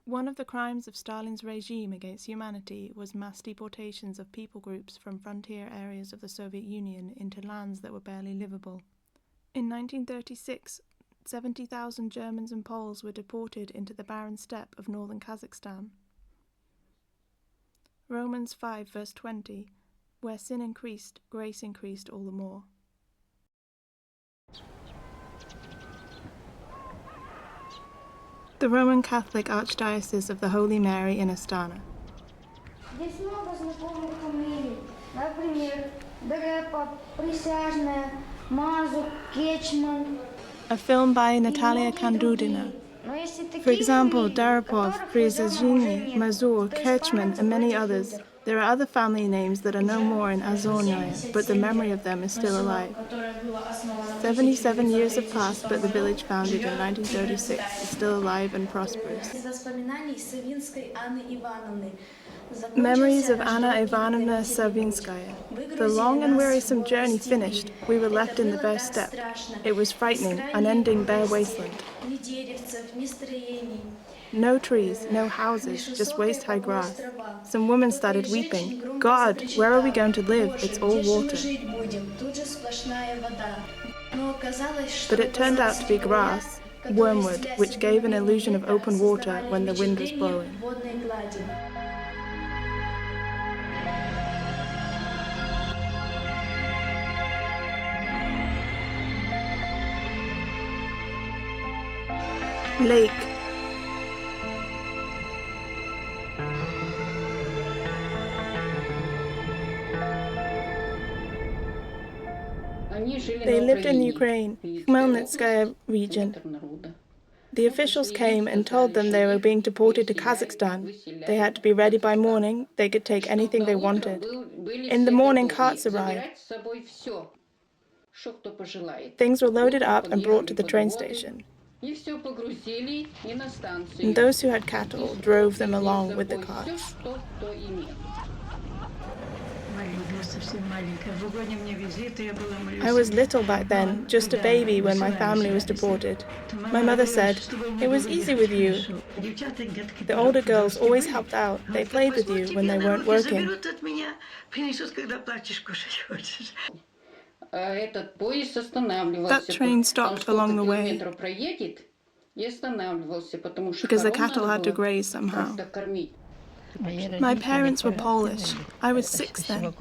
One of the crimes of Stalin's regime against humanity was mass deportations of people groups from frontier areas of the Soviet Union into lands that were barely livable. In 1936, 70,000 Germans and Poles were deported into the barren steppe of northern Kazakhstan. Romans 5 verse 20, where sin increased, grace increased all the more. The Roman Catholic Archdiocese of the Holy Mary in Astana. A film by Natalia Kandudina. For example, Darapov, Pryazhny, Mazur, Kerchman, and many others. There are other family names that are no more in Azornoye, but the memory of them is still alive. 77 years have passed, but the village founded in 1936 is still alive and prosperous. Memories of Anna Ivanovna Savinskaya. The long and wearisome journey finished, we were left in the bare steppe. It was frightening, unending bare wasteland. No trees, no houses, just waist-high grass. Some women started weeping. God, where are we going to live? It's all water. But it turned out to be grass, wormwood, which gave an illusion of open water when the wind was blowing. Lake. They lived in Ukraine, Khmelnytskaya region. The officials came and told them they were being deported to Kazakhstan. They had to be ready by morning. They could take anything they wanted. In the morning, carts arrived. Things were loaded up and brought to the train station. And those who had cattle drove them along with the carts. I was little back then, just a baby when my family was deported. My mother said, "It was easy with you." The older girls always helped out. They played with you when they weren't working. That train stopped along the way because the cattle had to graze somehow. My parents were Polish. I was 6 then.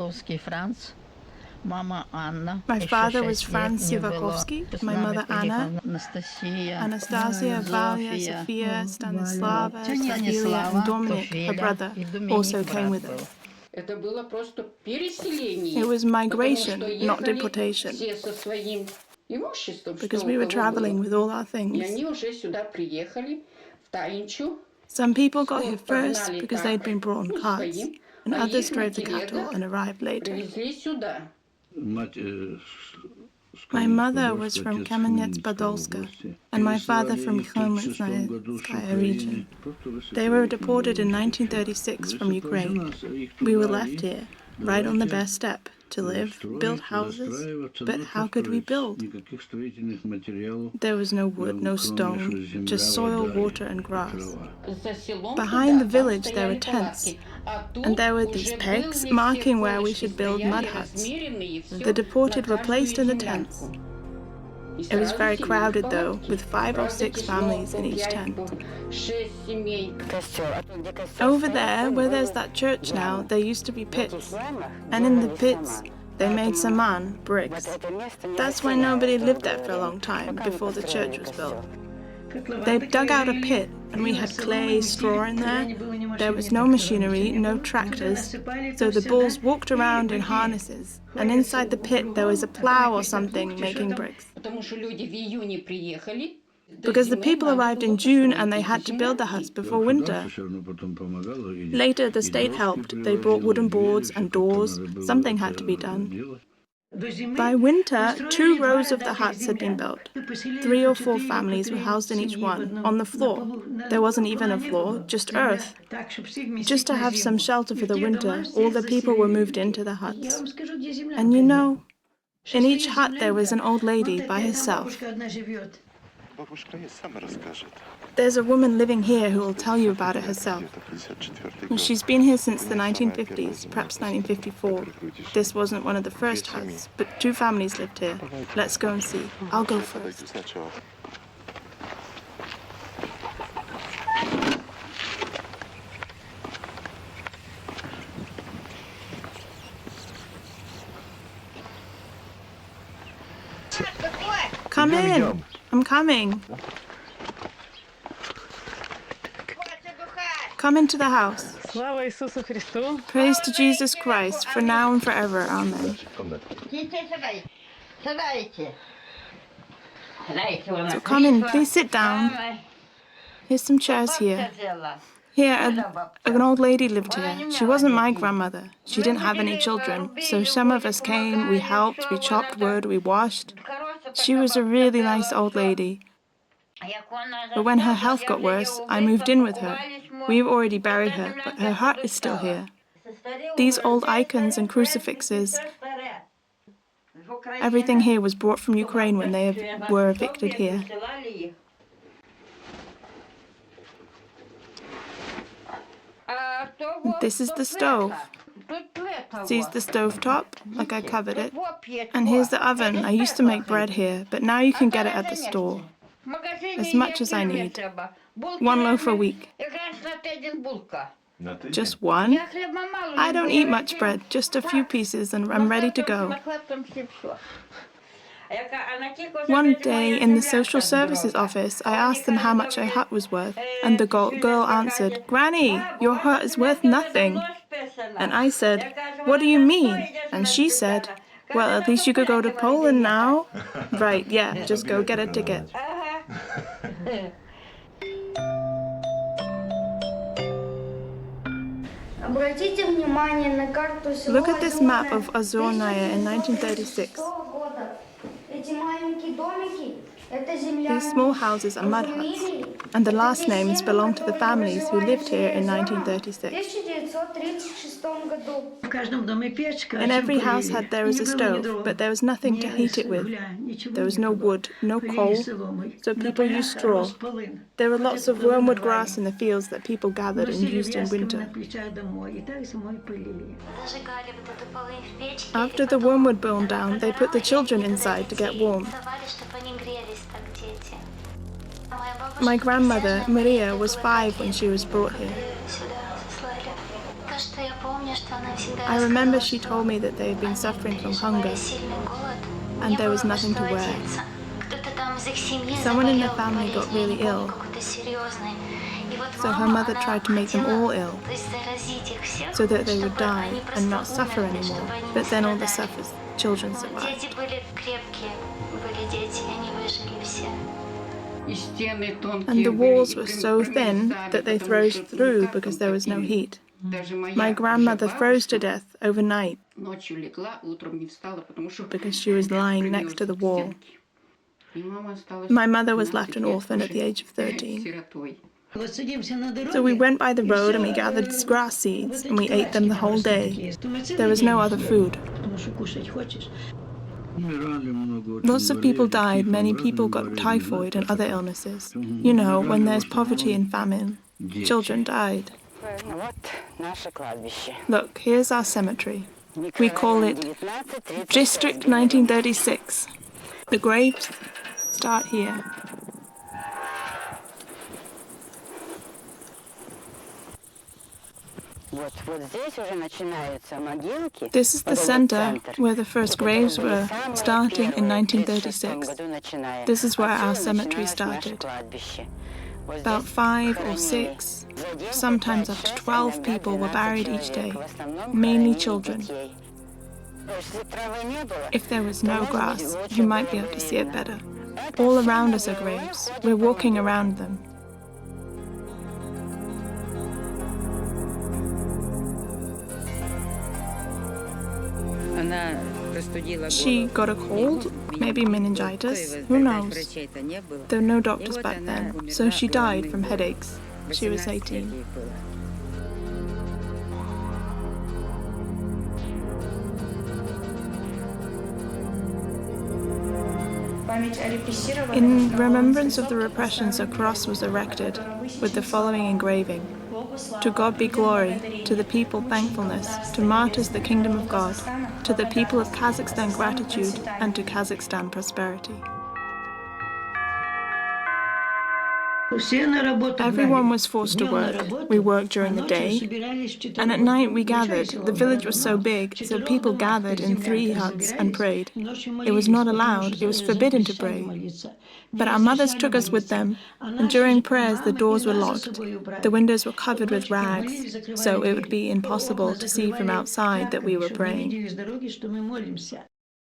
My father was Franz Sivakovsky, my mother Anna, Anastasia, Valia, Sofia, Stanislava, Cecilia, and Dominik, her brother, also came with us. It was migration, not deportation, because we were traveling with all our things. Some people got here first because they'd been brought on carts, and others drove the cattle and arrived later. My mother was from Kamenets-Podolska, and my father from Khmelnytskaya region. They were deported in 1936 from Ukraine. We were left here, right on the bare steppe, to live, build houses. But how could we build? There was no wood, no stone, just soil, water, and grass. Behind the village there were tents, and there were these pegs marking where we should build mud huts. The deported were placed in the tents. It was very crowded though, with 5 or 6 families in each tent. Over there, where there's that church now, there used to be pits. And in the pits, they made saman, bricks. That's why nobody lived there for a long time, before the church was built. They dug out a pit, and we had clay, straw in there. There was no machinery, no tractors, so the bulls walked around in harnesses, and inside the pit there was a plow or something making bricks. Because the people arrived in June and they had to build the huts before winter. Later the state helped. They brought wooden boards and doors. Something had to be done. By winter, 2 rows of the huts had been built. 3 or 4 families were housed in each one, on the floor. There wasn't even a floor, just earth. Just to have some shelter for the winter, all the people were moved into the huts. And you know, in each hut there was an old lady by herself. There's a woman living here who will tell you about it herself. She's been here since the 1950s, perhaps 1954. This wasn't one of the first huts, but 2 families lived here. Let's go and see. I'll go first. Come in. I'm coming. Come into the house. Praise to Jesus Christ, for now and forever. Amen. So come in, please sit down. Here's some chairs here. Here, an old lady lived here. She wasn't my grandmother. She didn't have any children. So some of us came, we helped, we chopped wood, we washed. She was a really nice old lady. But when her health got worse, I moved in with her. We've already buried her, but her heart is still here. These old icons and crucifixes, everything here was brought from Ukraine when they were evicted here. This is the stove. See the stove top, like I covered it. And here's the oven. I used to make bread here, but now you can get it at the store. As much as I need. 1 loaf a week. Just one? I don't eat much bread, just a few pieces, and I'm ready to go. One day in the social services office, I asked them how much a hut was worth, and the girl answered, "Granny, your hut is worth nothing." And I said, "What do you mean?" And she said, "Well, at least you could go to Poland now." Right, yeah, just go get a ticket. Look at this map of Ozornaya in 1936. These small houses are mud huts, and the last names belong to the families who lived here in 1936. And every house had there was a stove, but there was nothing to heat it with. There was no wood, no coal, so people used straw. There were lots of wormwood grass in the fields that people gathered and used in winter. After the wormwood burned down, they put the children inside to get warm. My grandmother, Maria, was 5 when she was brought here. I remember she told me that they had been suffering from hunger, and there was nothing to wear. Someone in the family got really ill, so her mother tried to make them all ill, so that they would die and not suffer anymore. But then all the children survived. And the walls were so thin that they froze through because there was no heat. My grandmother froze to death overnight because she was lying next to the wall. My mother was left an orphan at the age of 13. So we went by the road and we gathered grass seeds and we ate them the whole day. There was no other food. Lots of people died. Many people got typhoid and other illnesses. You know, when there's poverty and famine, children died. Look, here's our cemetery. We call it District 1936. The graves start here. This is the center where the first graves were, starting in 1936. This is where our cemetery started. About 5 or 6, sometimes up to 12 people were buried each day, mainly children. If there was no grass, you might be able to see it better. All around us are graves. We're walking around them. She got a cold, maybe meningitis, who knows? There were no doctors back then, so she died from headaches. She was 18. In remembrance of the repressions, a cross was erected with the following engraving: To God be glory, to the people thankfulness, to martyrs the kingdom of God, to the people of Kazakhstan gratitude, and to Kazakhstan prosperity. Everyone was forced to work. We worked during the day, and at night we gathered. The village was so big, so people gathered in 3 huts and prayed. It was not allowed, it was forbidden to pray. But our mothers took us with them, and during prayers the doors were locked. The windows were covered with rags, so it would be impossible to see from outside that we were praying.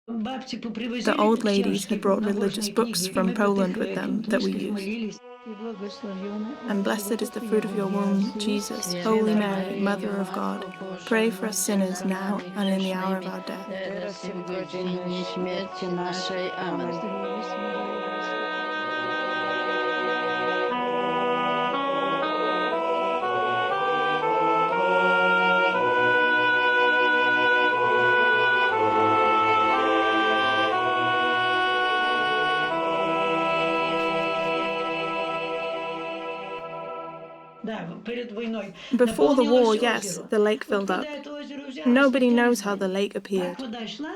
The old ladies had brought religious books from Poland with them that we used. And blessed is the fruit of your womb, Jesus. Holy Mary, Mother of God, pray for us sinners now and in the hour of our death. Before the war, yes, the lake filled up. Nobody knows how the lake appeared.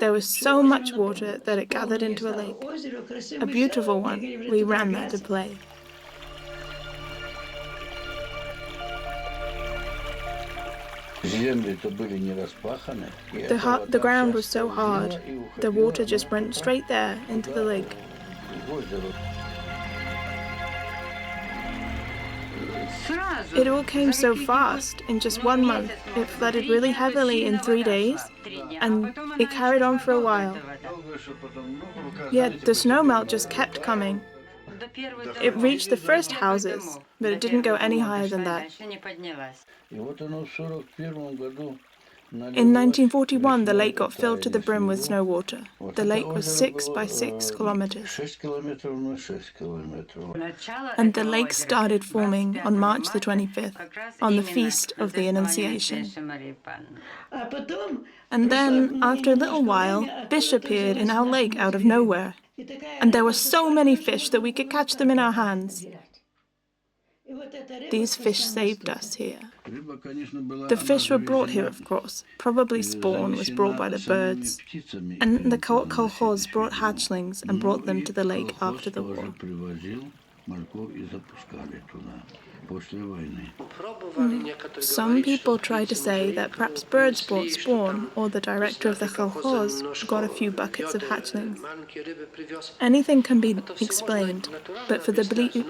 There was so much water that it gathered into a lake. A beautiful one. We ran there to play. The ground was so hard, the water just went straight there into the lake. It all came so fast. In just 1 month, it flooded really heavily in 3 days, and it carried on for a while. Yet the snowmelt just kept coming. It reached the first houses, but it didn't go any higher than that. In 1941, the lake got filled to the brim with snow water. The lake was 6 by 6 kilometers. And the lake started forming on March the 25th, on the Feast of the Annunciation. And then, after a little while, fish appeared in our lake out of nowhere. And there were so many fish that we could catch them in our hands. These fish saved us here. The fish were brought here, of course. Probably spawn was brought by the birds. And the kolkhoz brought hatchlings and brought them to the lake after the war. Some people try to say that perhaps birds brought spawn, or the director of the kolkhoz got a few buckets of hatchlings. Anything can be explained, but for the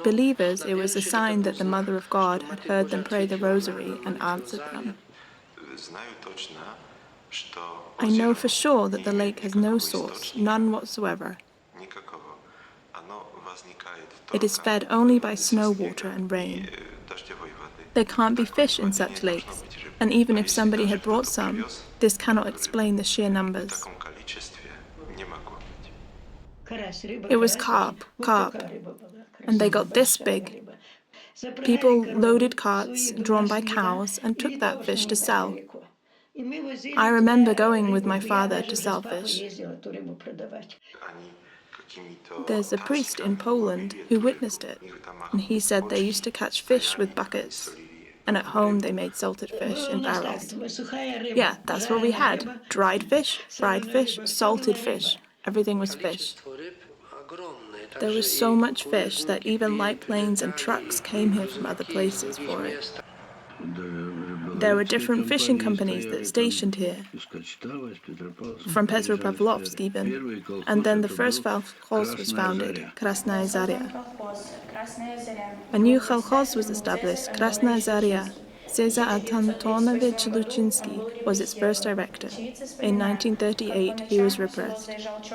believers it was a sign that the Mother of God had heard them pray the rosary and answered them. I know for sure that the lake has no source, none whatsoever. It is fed only by snow water and rain. There can't be fish in such lakes, and even if somebody had brought some, this cannot explain the sheer numbers. It was carp, and they got this big. People loaded carts drawn by cows and took that fish to sell. I remember going with my father to sell fish. There's a priest in Poland who witnessed it, and he said they used to catch fish with buckets, and at home they made salted fish in barrels. Yeah, that's what we had. Dried fish, fried fish, salted fish. Everything was fish. There was so much fish that even light planes and trucks came here from other places for it. There were different fishing companies that stationed here, from Petropavlovsk even, and then the first kolkhoz was founded, Krasnaya Zarya. A new kolkhoz was established, Krasnaya Zarya. Cesar Antonovich Luchinsky was its first director. In 1938, he was repressed.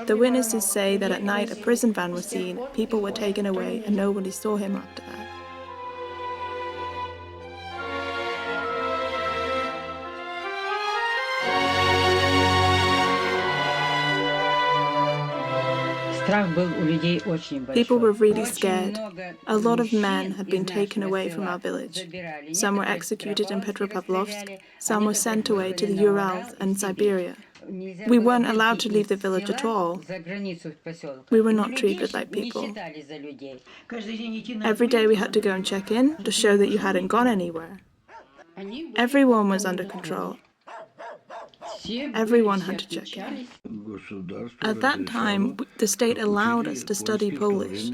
The witnesses say that at night a prison van was seen, people were taken away, and nobody saw him after that. People were really scared. A lot of men had been taken away from our village. Some were executed in Petropavlovsk, some were sent away to the Urals and Siberia. We weren't allowed to leave the village at all. We were not treated like people. Every day we had to go and check in to show that you hadn't gone anywhere. Everyone was under control. Everyone had to check in. At that time, the state allowed us to study Polish.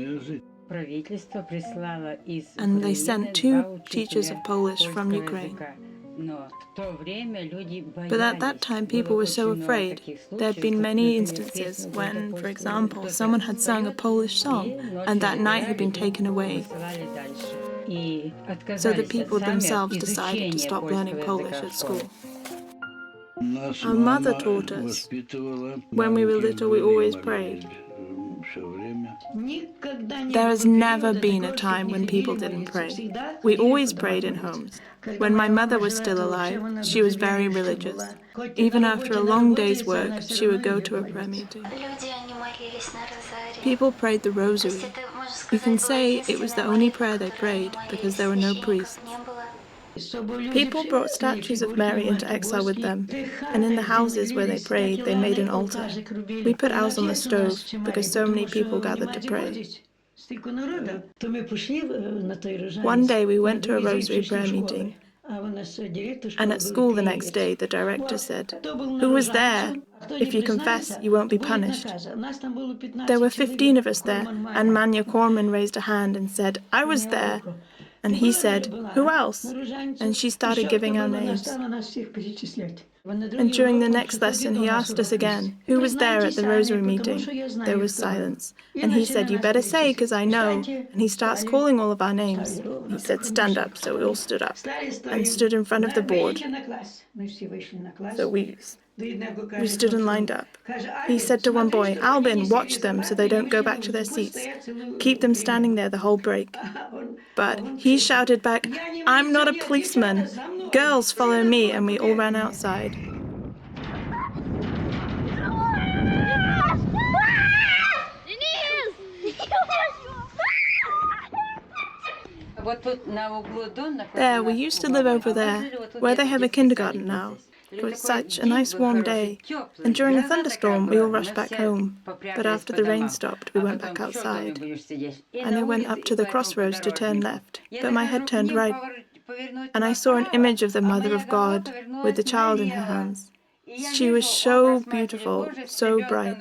And they sent 2 teachers of Polish from Ukraine. But at that time, people were so afraid. There had been many instances when, for example, someone had sung a Polish song and that night had been taken away. So the people themselves decided to stop learning Polish at school. Our mother taught us. When we were little, we always prayed. There has never been a time when people didn't pray. We always prayed in homes. When my mother was still alive, she was very religious. Even after a long day's work, she would go to a prayer meeting. People prayed the rosary. You can say it was the only prayer they prayed because there were no priests. People brought statues of Mary into exile with them, and in the houses where they prayed, they made an altar. We put ours on the stove because so many people gathered to pray. One day we went to a rosary prayer meeting, and at school the next day the director said, "Who was there? If you confess, you won't be punished." There were 15 of us there, and Manya Korman raised a hand and said, "I was there." And he said, "Who else?" And she started giving our names. And during the next lesson, he asked us again, "Who was there at the rosary meeting?" There was silence. And he said, "You better say, because I know." And he starts calling all of our names. He said, "Stand up." So we all stood up and stood in front of the board. So we stood and lined up. He said to one boy, "Albin, watch them so they don't go back to their seats. Keep them standing there the whole break." But he shouted back, "I'm not a policeman. Girls, follow me," and we all ran outside. There, we used to live over there, where they have a kindergarten now. It was such a nice warm day, and during a thunderstorm we all rushed back home. But after the rain stopped, we went back outside. And I went up to the crossroads to turn left, but my head turned right, and I saw an image of the Mother of God with the child in her hands. She was so beautiful, so bright.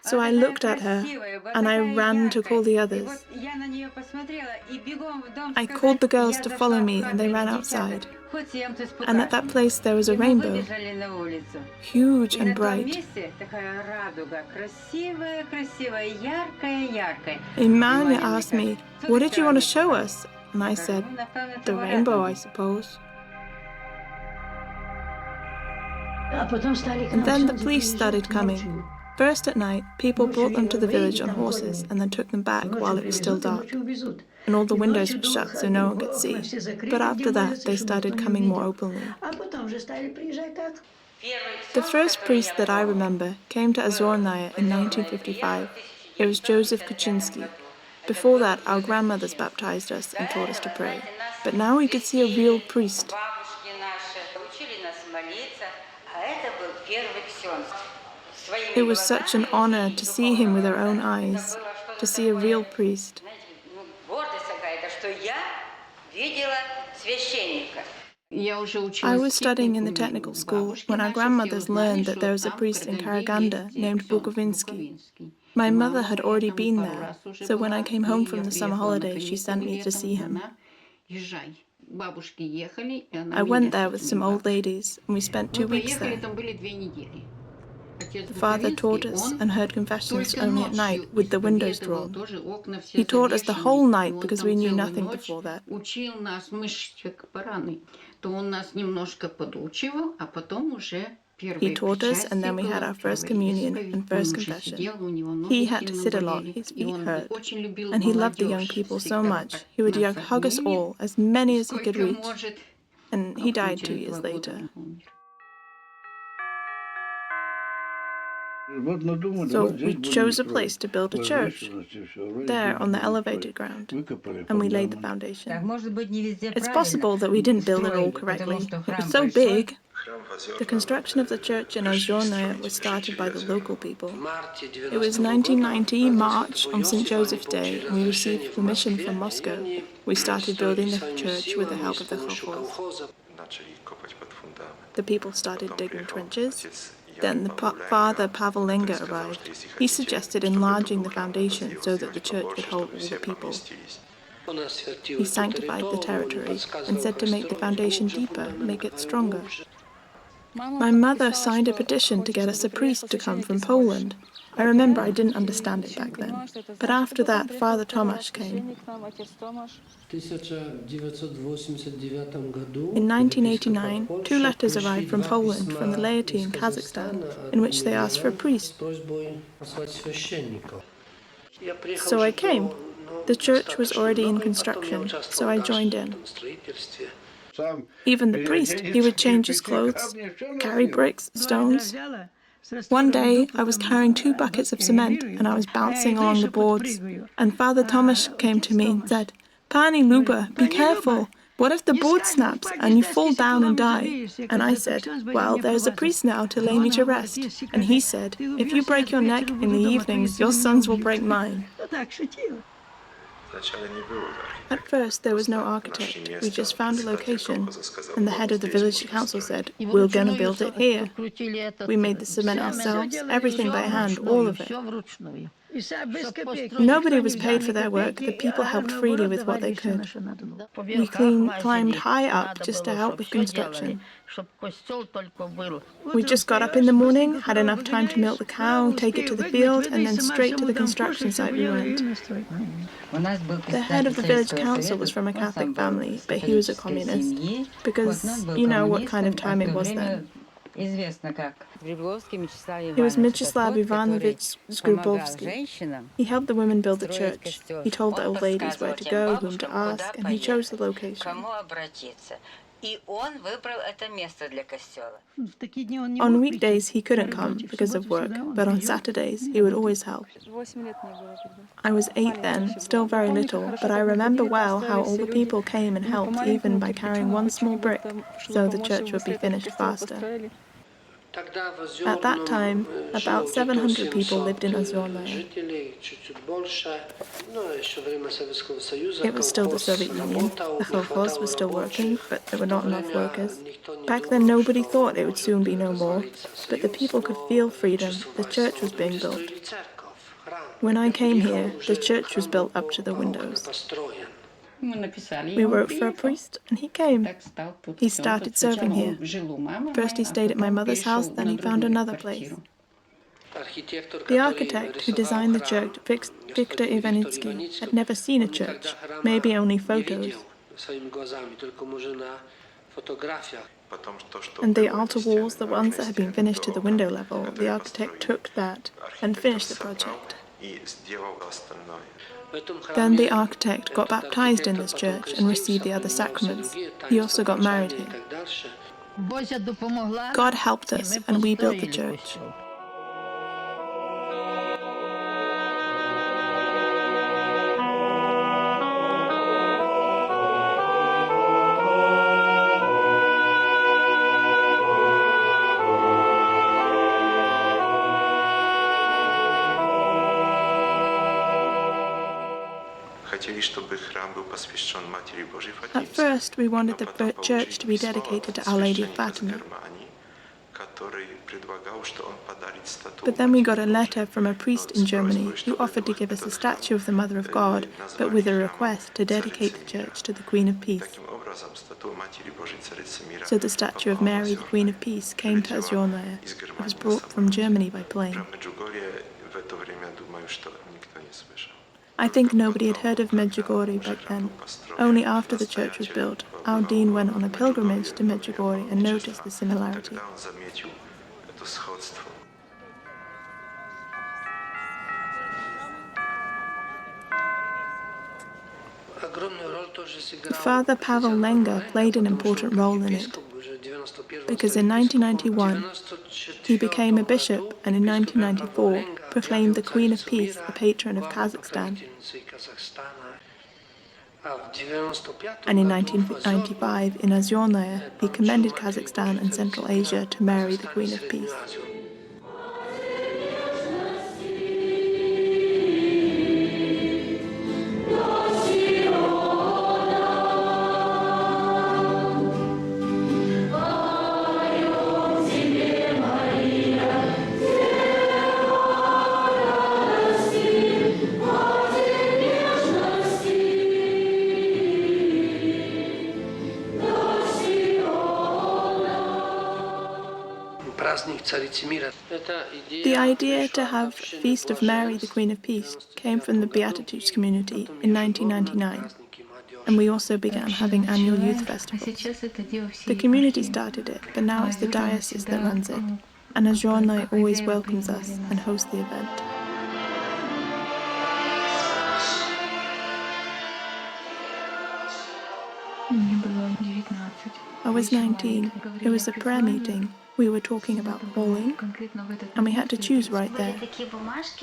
So I looked at her, and I ran to call the others. I called the girls to follow me, and they ran outside. And at that place there was a rainbow, huge and bright. Imanya asked me, "What did you want to show us?" And I said, "The rainbow, I suppose." And then the police started coming. First at night, people brought them to the village on horses and then took them back while it was still dark. And all the windows were shut so no one could see. But after that, they started coming more openly. The first priest that I remember came to Azornaya in 1955. It was Joseph Kuczynski. Before that, our grandmothers baptized us and taught us to pray. But now we could see a real priest. It was such an honor to see him with our own eyes, to see a real priest. I was studying in the technical school when our grandmothers learned that there was a priest in Karaganda named Bukovinsky. My mother had already been there, so when I came home from the summer holiday, she sent me to see him. I went there with some old ladies, and we spent 2 weeks there. The father taught us and heard confessions only at night with the windows drawn. He taught us the whole night because we knew nothing before that. He taught us, and then we had our first communion and first confession. He had to sit a lot, his feet hurt, and he loved the young people so much. He would hug us all, as many as he could reach, and he died 2 years later. So we chose a place to build a church, there on the elevated ground, and we laid the foundation. It's possible that we didn't build it all correctly. It was so big. The construction of the church in Ozyornaya was started by the local people. It was 1990 March on St. Joseph's Day, and we received permission from Moscow. We started building the church with the help of the Kolkhoz. The people started digging trenches. Then Father Pavel Lenga arrived. He suggested enlarging the foundation so that the church could hold all the people. He sanctified the territory and said to make the foundation deeper, make it stronger. My mother signed a petition to get us a priest to come from Poland. I remember I didn't understand it back then. But after that, Father Tomasz came. In 1989, 2 letters arrived from Poland from the laity in Kazakhstan, in which they asked for a priest. So I came. The church was already in construction, so I joined in. Even the priest, he would change his clothes, carry bricks, stones. One day, I was carrying 2 buckets of cement, and I was bouncing along the boards, and Father Tomasz came to me and said, "Pani Luba, be careful. What if the board snaps and you fall down and die?" And I said, "Well, there's a priest now to lay me to rest." And he said, "If you break your neck in the evenings, your sons will break mine." At first, there was no architect. We just found a location, and the head of the village council said, "We're going to build it here." We made the cement ourselves, everything by hand, all of it. Nobody was paid for their work. The people helped freely with what they could. We climbed high up just to help with construction. We just got up in the morning, had enough time to milk the cow, take it to the field, and then straight to the construction site we went. The head of the village council was from a Catholic family, but he was a communist, because you know what kind of time it was then. He was Myacheslav Ivanovich Zgrubovsky. He helped the women build the church. He told the old ladies where to go, whom to ask, and he chose the location. On weekdays he couldn't come because of work, but on Saturdays he would always help. I was 8 then, still very little, but I remember well how all the people came and helped, even by carrying 1 small brick, so the church would be finished faster. At that time, about 700 people lived in Ozyornaya. It was still the Soviet Union. The Kolkhoz was still working, but there were not enough workers. Back then nobody thought it would soon be no more, but the people could feel freedom. The church was being built. When I came here, the church was built up to the windows. We wrote for a priest, and he came. He started serving here. First he stayed at my mother's house, then he found another place. The architect who designed the church, Viktor Ivanitsky, had never seen a church, maybe only photos. And the altar walls, the ones that had been finished to the window level, the architect took that and finished the project. Then the architect got baptized in this church and received the other sacraments. He also got married here. God helped us, and we built the church. At first, we wanted the church to be dedicated to Our Lady of Fatima. But then we got a letter from a priest in Germany who offered to give us a statue of the Mother of God, but with a request to dedicate the church to the Queen of Peace. So the statue of Mary, the Queen of Peace, came to Ozyornaya. It was brought from Germany by plane. I think nobody had heard of Medjugorje back then. Only after the church was built, our dean went on a pilgrimage to Medjugorje and noticed the similarity. Father Pavel Lenga played an important role in it, because in 1991 he became a bishop, and in 1994 proclaimed the Queen of Peace the patron of Kazakhstan. And in 1995, in Ozyornaya, he commended Kazakhstan and Central Asia to Mary, the Queen of Peace. The idea to have Feast of Mary, the Queen of Peace, came from the Beatitudes community in 1999, and we also began having annual youth festivals. The community started it, but now it's the diocese that runs it, and Ozyornaya always welcomes us and hosts the event. I was 19. It was a prayer meeting. We were talking about calling, and we had to choose right there.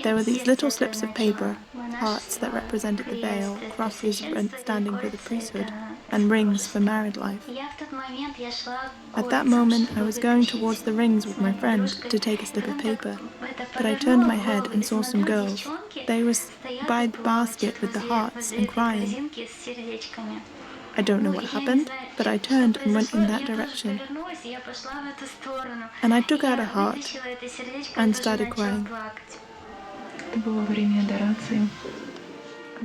There were these little slips of paper, hearts that represented the veil, crosses standing for the priesthood, and rings for married life. At that moment, I was going towards the rings with my friend to take a slip of paper, but I turned my head and saw some girls. They were by the basket with the hearts and crying. I don't know what happened, but I turned and went in that direction. And I took out a heart and started crying.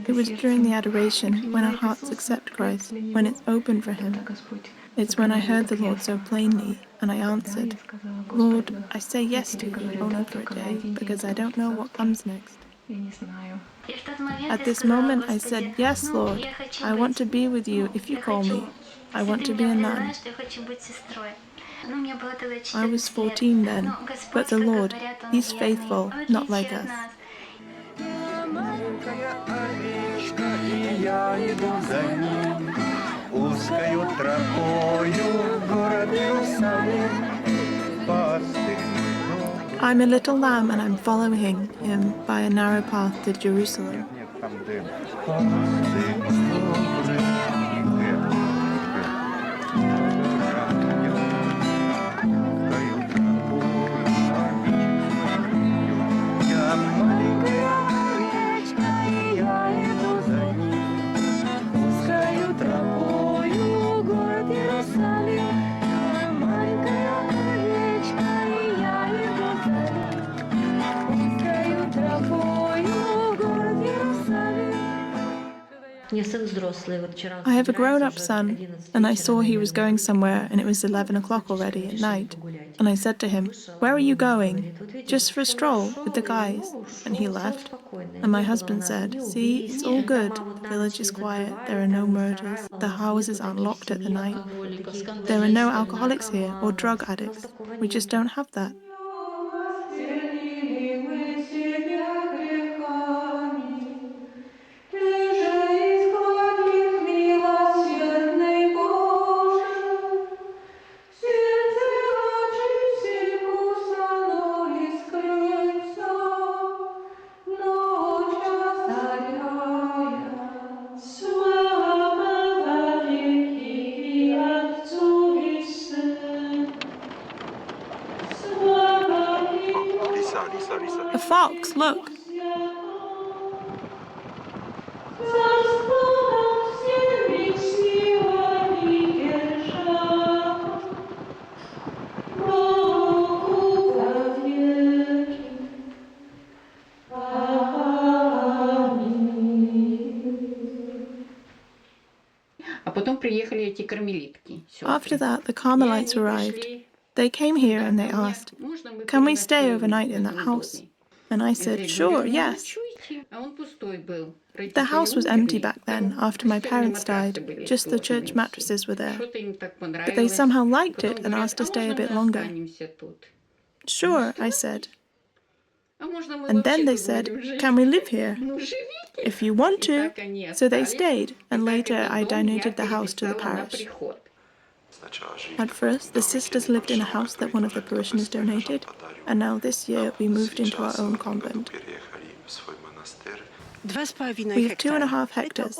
It was during the adoration, when our hearts accept Christ, when it's open for Him. It's when I heard the Lord so plainly, and I answered, Lord, I say yes to you only for a day, because I don't know what comes next. At this moment I said, yes, Lord, I want to be with you if you call me. I want to be a nun. I was 14 then, but the Lord, He's faithful, not like us. I'm a little lamb and I'm following Him by a narrow path to Jerusalem. I have a grown-up son, and I saw he was going somewhere, and it was 11 o'clock already at night. And I said to him, "Where are you going?" "Just for a stroll with the guys." And he left. And my husband said, "See, it's all good. The village is quiet. There are no murders. The houses aren't locked at the night. There are no alcoholics here or drug addicts. We just don't have that." A fox, look! After that, the Carmelites arrived. They came here and they asked, "Can we stay overnight in that house?" And I said, "Sure, yes." The house was empty back then, after my parents died. Just the church mattresses were there. But they somehow liked it and asked to stay a bit longer. "Sure," I said. And then they said, "Can we live here?" "If you want to." So they stayed, and later I donated the house to the parish. At first, the sisters lived in a house that one of the parishioners donated, and now this year we moved into our own convent. We have 2.5 hectares.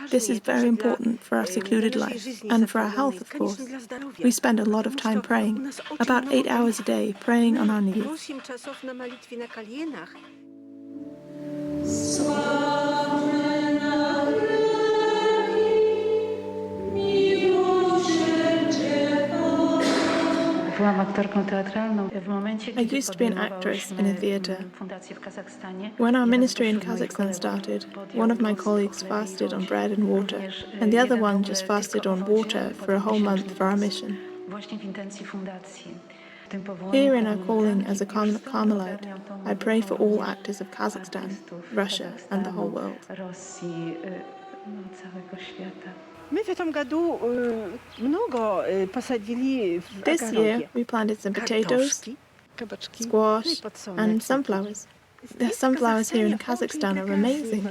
This is very important for our secluded life and for our health, of course. We spend a lot of time praying, about 8 hours a day, praying on our knees. I used to be an actress in a theatre. When our ministry in Kazakhstan started, one of my colleagues fasted on bread and water, and the other one just fasted on water for a whole month for our mission. Here in our calling as a Carmelite, I pray for all actors of Kazakhstan, Russia, and the whole world. This year, we planted some potatoes, squash, and sunflowers. The sunflowers here in Kazakhstan are amazing.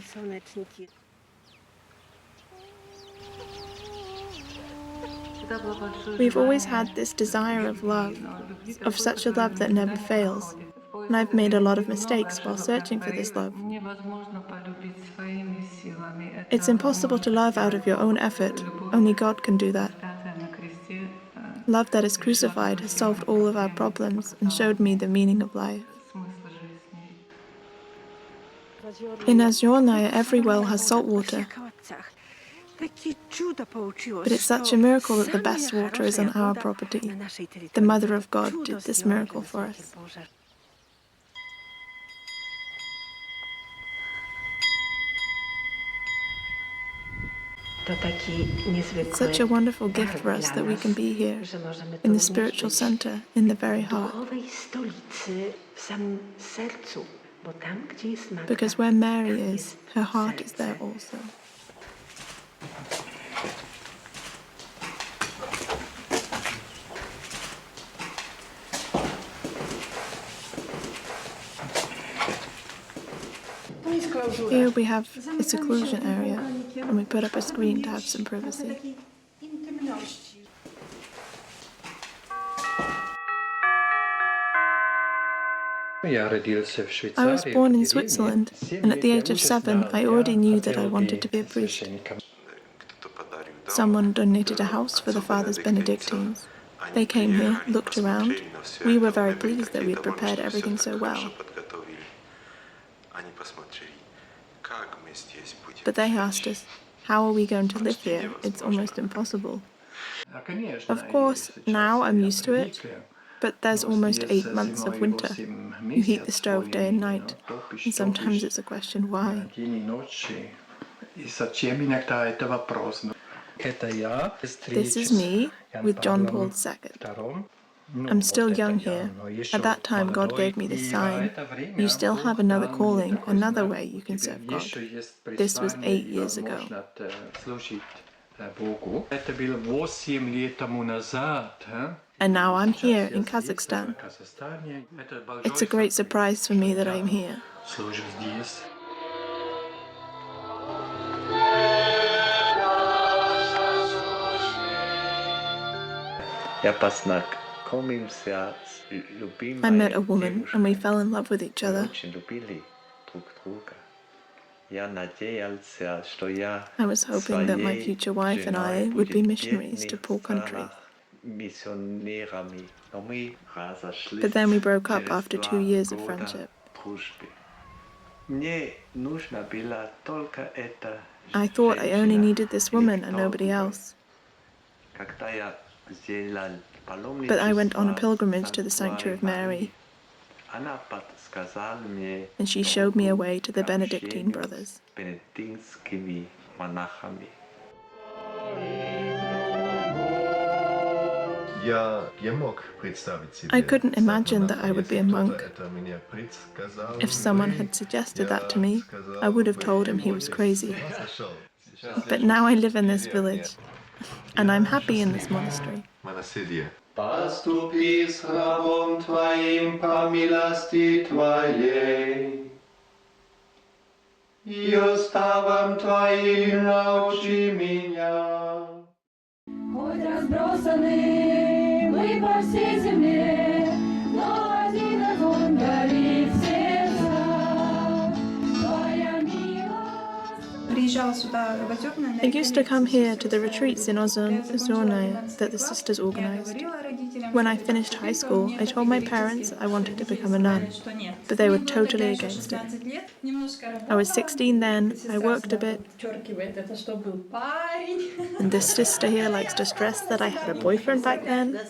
We've always had this desire of love, of such a love that never fails. And I've made a lot of mistakes while searching for this love. It's impossible to love out of your own effort. Only God can do that. Love that is crucified has solved all of our problems and showed me the meaning of life. In Ozyornaya, every well has salt water. But it's such a miracle that the best water is on our property. The Mother of God did this miracle for us. It's such a wonderful gift for us that we can be here, in the spiritual center, in the very heart. Because where Mary is, her heart is there also. Here we have a seclusion area, and we put up a screen to have some privacy. I was born in Switzerland, and at the age of 7, I already knew that I wanted to be a priest. Someone donated a house for the Fathers Benedictines. They came here, looked around. We were very pleased that we had prepared everything so well. But they asked us, how are we going to live here? It's almost impossible. Of course, now I'm used to it, but there's almost 8 months of winter. You heat the stove day and night, and sometimes it's a question why. This is me with John Paul II. I'm still young here. At that time, God gave me this sign. You still have another calling, another way you can serve God. This was 8 years ago. And now I'm here in Kazakhstan. It's a great surprise for me that I'm here. I met a woman and we fell in love with each other. I was hoping that my future wife and I would be missionaries to poor countries. But then we broke up after 2 years of friendship. I thought I only needed this woman and nobody else. But I went on a pilgrimage to the Sanctuary of Mary, and she showed me a way to the Benedictine brothers. I couldn't imagine that I would be a monk. If someone had suggested that to me, I would have told him he was crazy. But now I live in this village, and I'm happy in this monastery. Поступи с рабом твоим по милости твоей, и уставам твоим научи меня. Хоть разбросаны мы по всей земле, но один огонь горит в сердцах. Твоя милость. I used to come here to the retreats in Ozornaya that the sisters organized. When I finished high school, I told my parents I wanted to become a nun, but they were totally against it. I was 16 then, I worked a bit, and this sister here likes to stress that I had a boyfriend back then.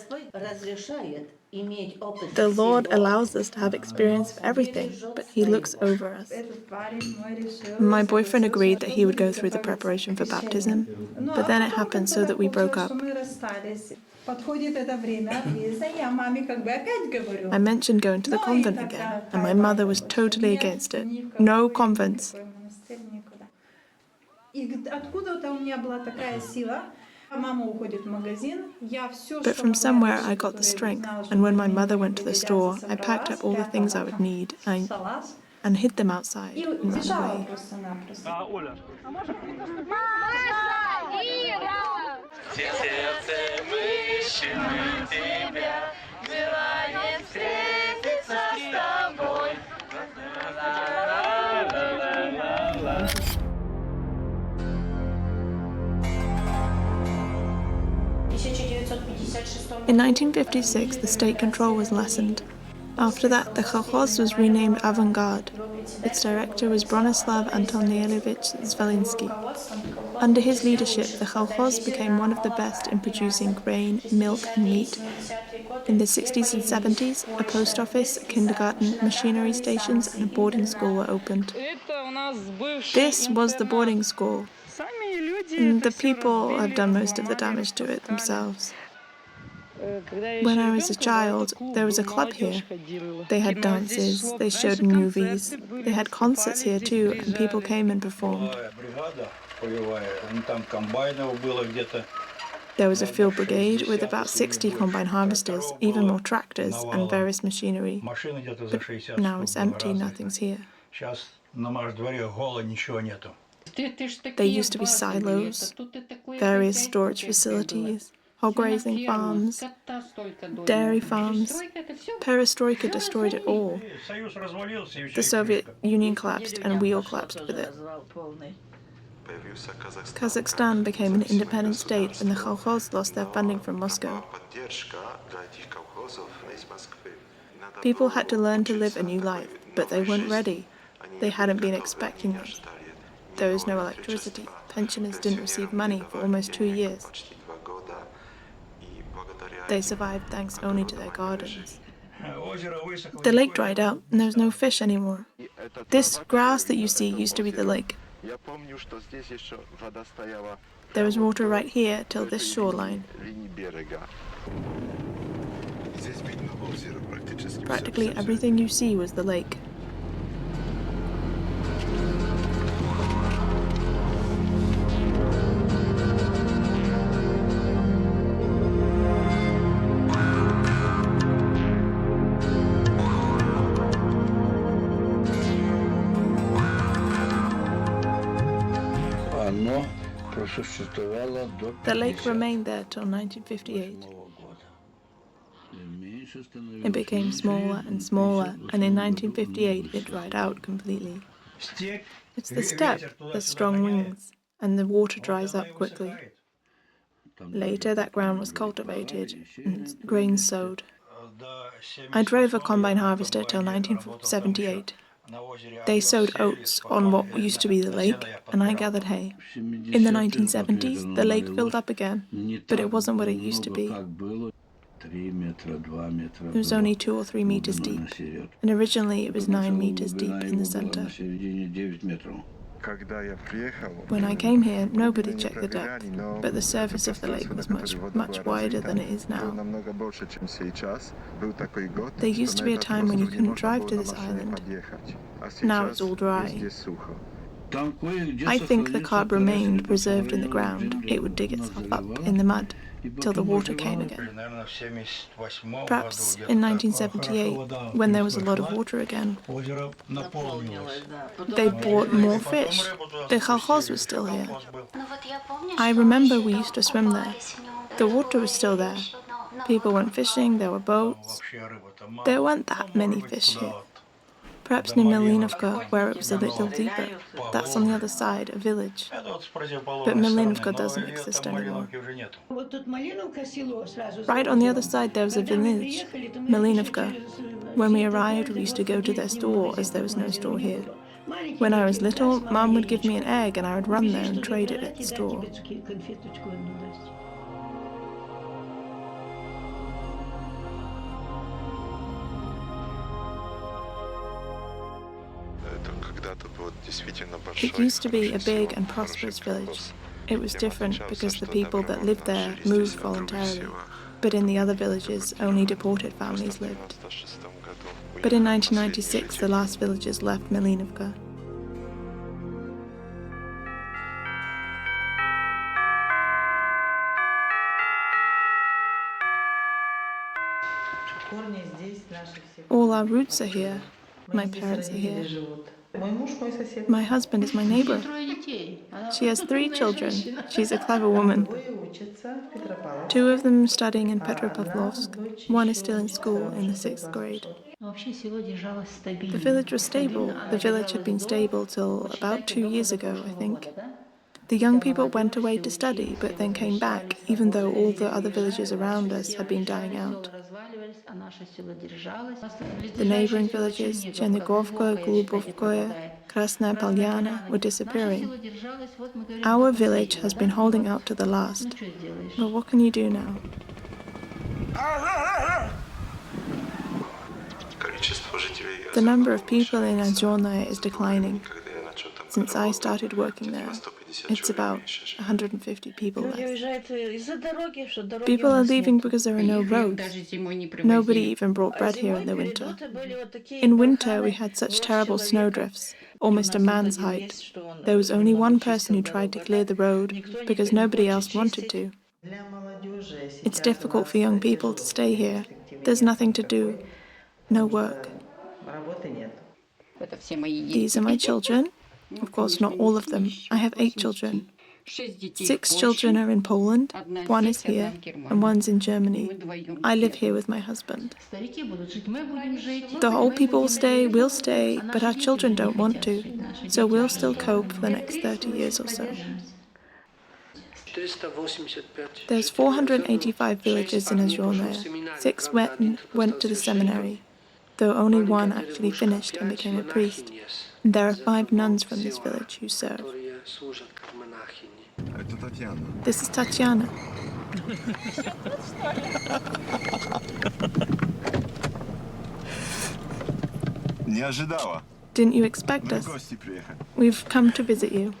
The Lord allows us to have experience of everything, but He looks over us. My boyfriend agreed that he would go through the preparation for baptism, but then it happened so that we broke up. I mentioned going to the convent again, and my mother was totally against it. No convents. But from somewhere I got the strength, and when my mother went to the store, I packed up all the things I would need and hid them outside and ran away. In 1956, the state control was lessened. After that, the kolkhoz was renamed Avant-Garde. Its director was Bronislav Antonievich Zvelinsky. Under his leadership, the kolkhoz became one of the best in producing grain, milk, and meat. In the 60s and 70s, a post office, a kindergarten, machinery stations, and a boarding school were opened. This was the boarding school. And the people have done most of the damage to it themselves. When I was a child, there was a club here. They had dances, they showed movies, they had concerts here too, and people came and performed. There was a field brigade with about 60 combine harvesters, even more tractors, and various machinery. But now it's empty, nothing's here. There used to be silos, various storage facilities, hog raising farms, dairy farms. Perestroika destroyed it all. The Soviet Union collapsed and we all collapsed with it. Kazakhstan became an independent state when the kolkhoz lost their funding from Moscow. People had to learn to live a new life, but they weren't ready. They hadn't been expecting this. There was no electricity. Pensioners didn't receive money for almost 2 years. They survived thanks only to their gardens. The lake dried out and there was no fish anymore. This grass that you see used to be the lake. There was water right here till this shoreline. Practically everything you see was the lake. The lake remained there till 1958. It became smaller and smaller, and in 1958 it dried out completely. It's the steppe, the strong winds, and the water dries up quickly. Later that ground was cultivated and grain sowed. I drove a combine harvester till 1978. They sowed oats on what used to be the lake, and I gathered hay. In the 1970s, the lake filled up again, but it wasn't what it used to be. It was only 2 or 3 meters deep, and originally it was 9 meters deep in the center. When I came here, nobody checked the depth, but the surface of the lake was much wider than it is now. There used to be a time when you couldn't drive to this island. Now it's all dry. I think the carb remained preserved in the ground. It would dig itself up in the mud till the water came again. Perhaps in 1978, when there was a lot of water again, they bought more fish. The kolkhoz was still here. I remember we used to swim there. The water was still there. People went fishing, there were boats. There weren't that many fish here. Perhaps near Malinovka, where it was a little deeper. That's on the other side, a village. But Malinovka doesn't exist anymore. Right on the other side there was a village, Malinovka. When we arrived, we used to go to their store, as there was no store here. When I was little, Mom would give me an egg and I would run there and trade it at the store. It used to be a big and prosperous village. It was different because the people that lived there moved voluntarily, but in the other villages only deported families lived. But in 1996 the last villagers left Malinovka. All our roots are here. My parents are here. My husband is my neighbor. She has 3 children. She's a clever woman. 2 of them studying in Petropavlovsk. 1 is still in school in the 6th grade. The village was stable. The village had been stable till about 2 years ago, I think. The young people went away to study, but then came back, even though all the other villages around us had been dying out. The neighboring villages, Chernigovka, Glubovskoye, Krasnaya Polyana, were disappearing. Our village has been holding out to the last. But what can you do now? The number of people in Ozyornoye is declining. Since I started working there, it's about 150 people left. People are leaving because there are no roads. Nobody even brought bread here in the winter. In winter, we had such terrible snowdrifts, almost a man's height. There was only one person who tried to clear the road because nobody else wanted to. It's difficult for young people to stay here. There's nothing to do. No work. These are my children. Of course, not all of them. I have 8 children. 6 children are in Poland, 1 is here, and 1's in Germany. I live here with my husband. The old people will stay, but our children don't want to, so we'll still cope for the next 30 years or so. There's 485 villages in Ozyornoye. 6 went to the seminary, though only 1 actually finished and became a priest. And there are 5 nuns from this village who serve. This is Tatiana. Didn't you expect us? We've come to visit you.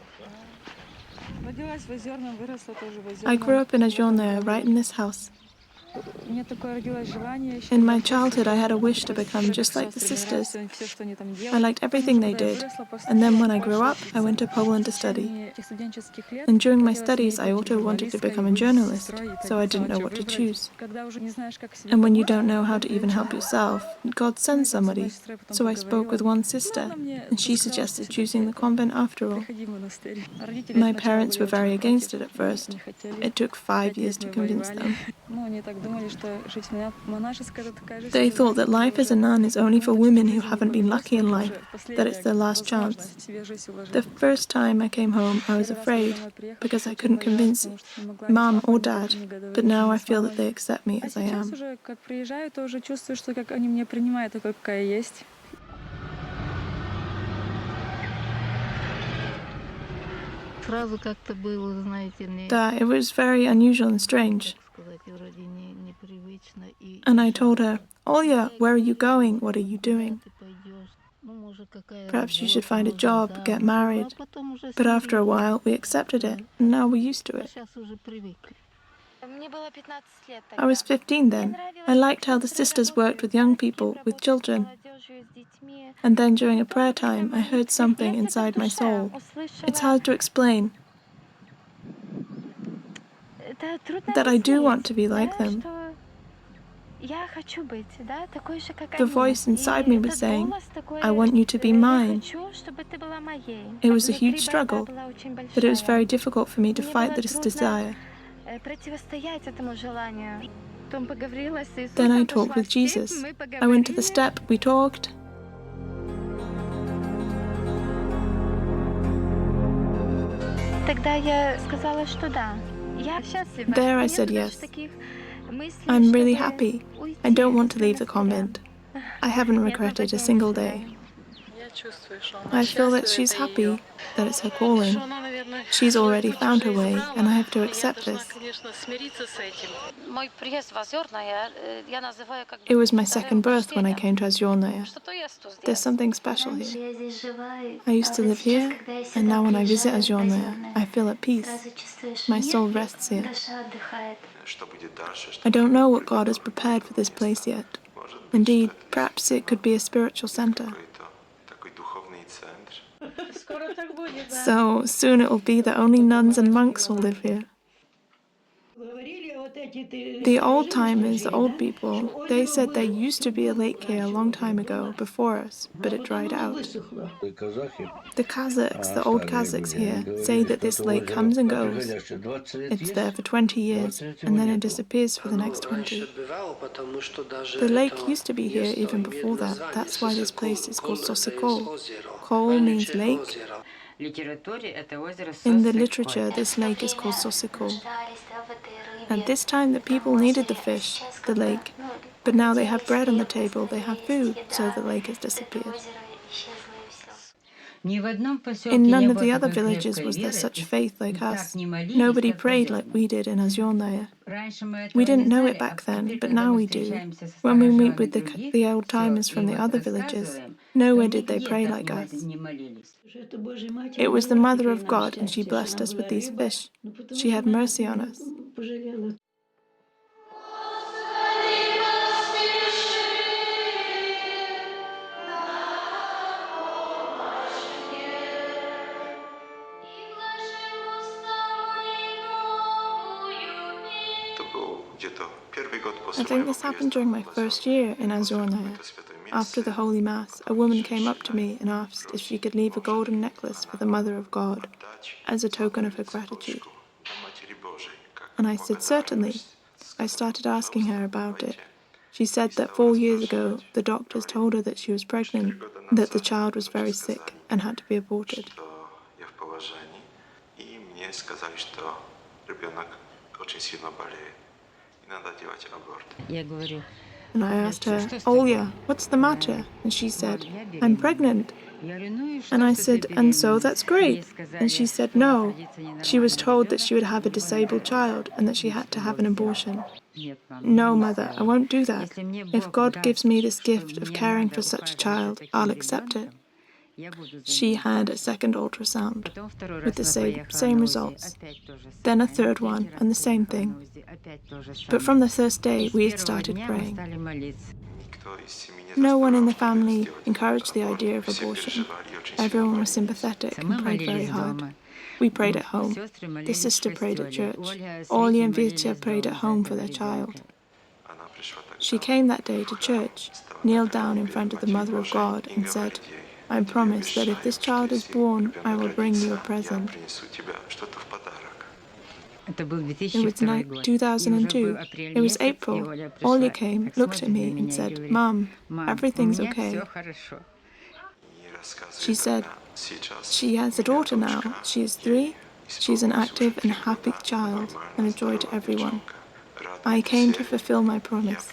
I grew up in Ozyornoye, right in this house. In my childhood, I had a wish to become just like the sisters. I liked everything they did, and then when I grew up, I went to Poland to study. And during my studies, I also wanted to become a journalist, so I didn't know what to choose. And when you don't know how to even help yourself, God sends somebody. So I spoke with one sister, and she suggested choosing the convent after all. My parents were very against it at first. It took 5 years to convince them. They thought that life as a nun is only for women who haven't been lucky in life, that it's their last chance. The first time I came home, I was afraid, because I couldn't convince Mom or Dad, but now I feel that they accept me as I am. It was very unusual and strange. And I told her, Olya, where are you going? What are you doing? Perhaps you should find a job, get married. But after a while, we accepted it, and now we're used to it. I was 15 then. I liked how the sisters worked with young people, with children. And then during a prayer time, I heard something inside my soul. It's hard to explain. That I do want to be like them. The voice inside me was saying, I want you to be mine. It was a huge struggle, but it was very difficult for me to fight this desire. Then I talked with Jesus. I went to the step, we talked. There I said yes. I'm really happy. I don't want to leave the convent. I haven't regretted a single day. I feel that she's happy, that it's her calling. She's already found her way, and I have to accept this. It was my second birth when I came to Озерное. There's something special here. I used to live here, and now when I visit Озерное, I feel at peace. My soul rests here. I don't know what God has prepared for this place yet. Indeed, perhaps it could be a spiritual center. So soon it will be that only nuns and monks will live here. The old-timers, the old people, they said there used to be a lake here a long time ago, before us, but it dried out. The Kazakhs, the old Kazakhs here, say that this lake comes and goes. It's there for 20 years, and then it disappears for the next 20. The lake used to be here even before that. That's why this place is called Sosiko. Kol means lake. In the literature, this lake is called Sosiko. At this time, the people needed the fish, the lake, but now they have bread on the table, they have food, so the lake has disappeared. In none of the other villages was there such faith like us. Nobody prayed like we did in Озерное. We didn't know it back then, but now we do. When we meet with the old-timers from the other villages, nowhere did they pray like us. It was the Mother of God, and she blessed us with these fish. She had mercy on us. I think this happened during my first year in Озерное. After the Holy Mass, a woman came up to me and asked if she could leave a golden necklace for the Mother of God as a token of her gratitude. And I said, certainly. I started asking her about it. She said that 4 years ago, the doctors told her that she was pregnant, that the child was very sick and had to be aborted. And I asked her, Olya, what's the matter? And she said, I'm pregnant. And I said, and so that's great. And she said, no. She was told that she would have a disabled child and that she had to have an abortion. No, Mother, I won't do that. If God gives me this gift of caring for such a child, I'll accept it. She had a second ultrasound with the same results. Then a third one, and the same thing. But from the first day, we had started praying. No one in the family encouraged the idea of abortion. Everyone was sympathetic and prayed very hard. We prayed at home. The sister prayed at church. Olya and Vitya prayed at home for their child. She came that day to church, kneeled down in front of the Mother of God and said, I promise that if this child is born, I will bring you a present. It was 2002. It was April. Olya came, looked at me and said, Mom, everything's okay. She said, she has a daughter now. She is 3. She's an active and happy child and a joy to everyone. I came to fulfill my promise.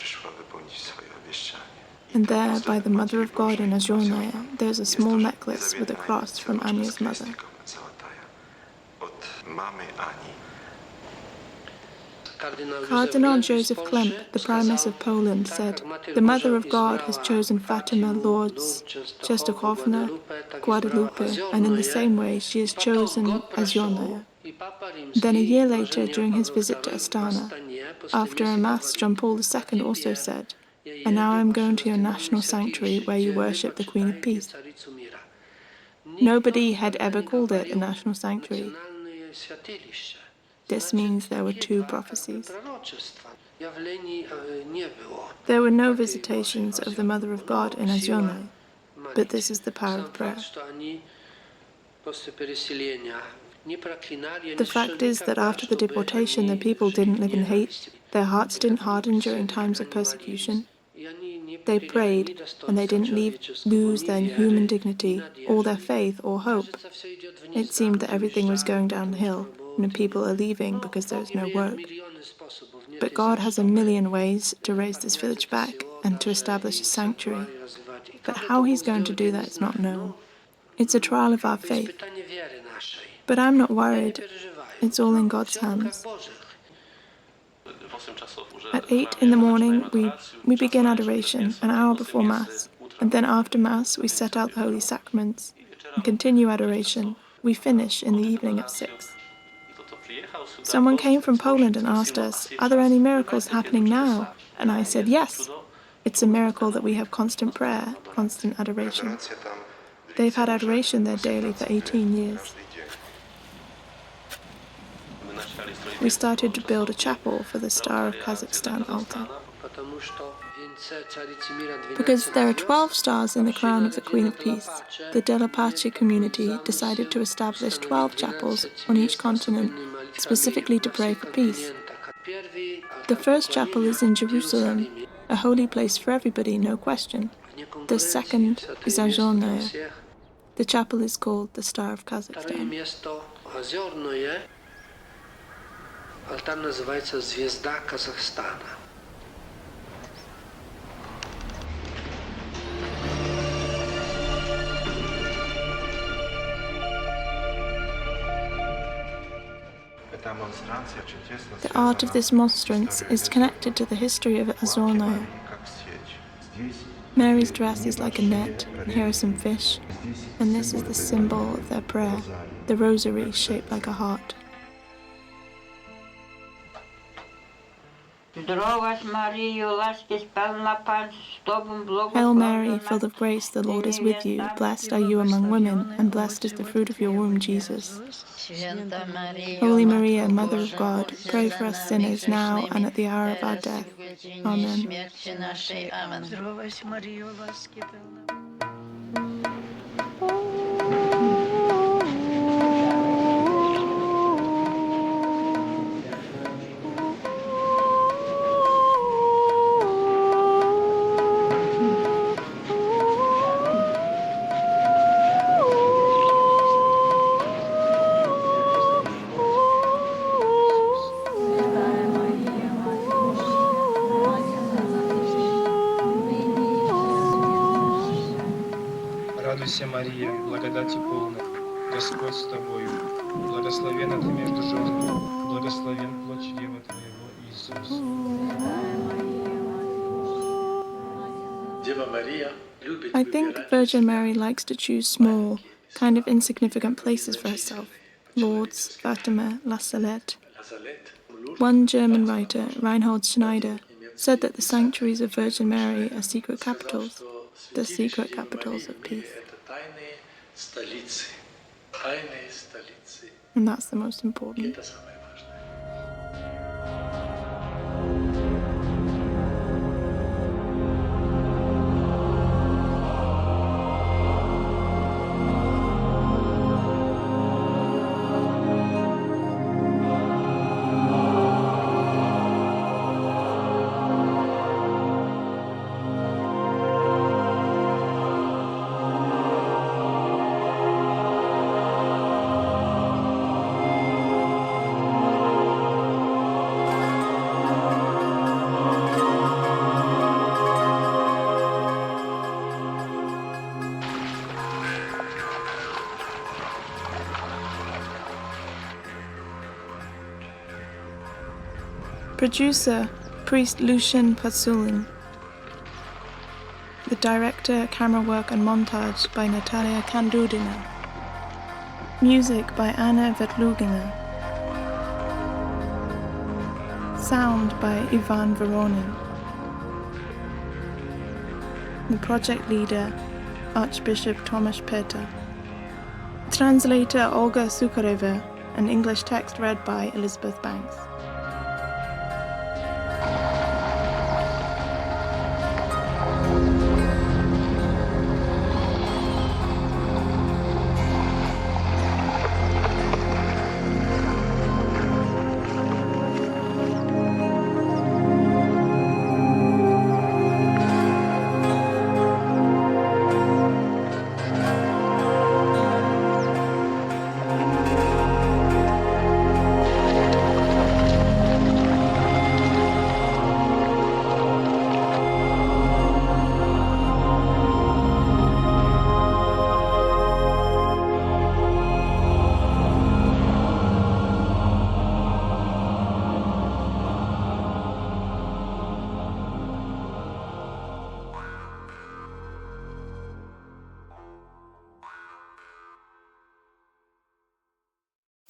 And there, by the Mother of God in Озерное, there's a small necklace with a cross from Anya's mother. Cardinal Joseph Klemp, the Primus of Poland, said, the Mother of God has chosen Fatima, Lourdes, Częstochowna, Guadalupe, and in the same way she has chosen Озерное. Then a year later, during his visit to Astana, after a Mass, John Paul II also said, and now I'm going to your national sanctuary where you worship the Queen of Peace. Nobody had ever called it a national sanctuary. This means there were 2 prophecies. There were no visitations of the Mother of God in Озерное, but this is the power of prayer. The fact is that after the deportation, the people didn't live in hate, their hearts didn't harden during times of persecution. They prayed, and they didn't lose their human dignity, or their faith or hope. It seemed that everything was going downhill, and people are leaving because there is no work. But God has a million ways to raise this village back and to establish a sanctuary. But how He's going to do that is not known. It's a trial of our faith. But I'm not worried. It's all in God's hands. At 8 in the morning, we begin adoration, an hour before Mass, and then after Mass we set out the Holy Sacraments and continue adoration. We finish in the evening at 6. Someone came from Poland and asked us, "Are there any miracles happening now?" And I said, yes. It's a miracle that we have constant prayer, constant adoration. They've had adoration there daily for 18 years. We started to build a chapel for the Star of Kazakhstan altar. Because there are 12 stars in the crown of the Queen of Peace, the Delapace community decided to establish 12 chapels on each continent, specifically to pray for peace. The first chapel is in Jerusalem, a holy place for everybody, no question. The second is Ozornoye. The chapel is called the Star of Kazakhstan. Алтарь называется «Звезда Казахстана». The art of this monstrance is connected to the history of Ozornoye. Mary's dress is like a net, and here are some fish, and this is the symbol of their prayer, the rosary shaped like a heart. Hail Mary, full of grace, the Lord is with you. Blessed are you among women, and blessed is the fruit of your womb, Jesus. Holy Maria, Mother of God, pray for us sinners now and at the hour of our death. Amen. Радуйся, Мария, благодати полна, Господь с тобою, благословенна ты между женами, благословен плод чрева твоего, Иисус. I think Virgin Mary likes to choose small, kind of insignificant places for herself. Lourdes, Fatima, La Salette. One German writer, Reinhold Schneider, said that the sanctuaries of Virgin Mary are secret capitals, the secret capitals of peace. And that's the most important. Producer, priest Lucien Patsulin. The director, camera work and montage by Natalia Kandudina. Music by Anna Vetlugina. Sound by Ivan Voronin. The project leader, Archbishop Tomasz Peter. Translator Olga Sukhareva, and English text read by Elizabeth Banks.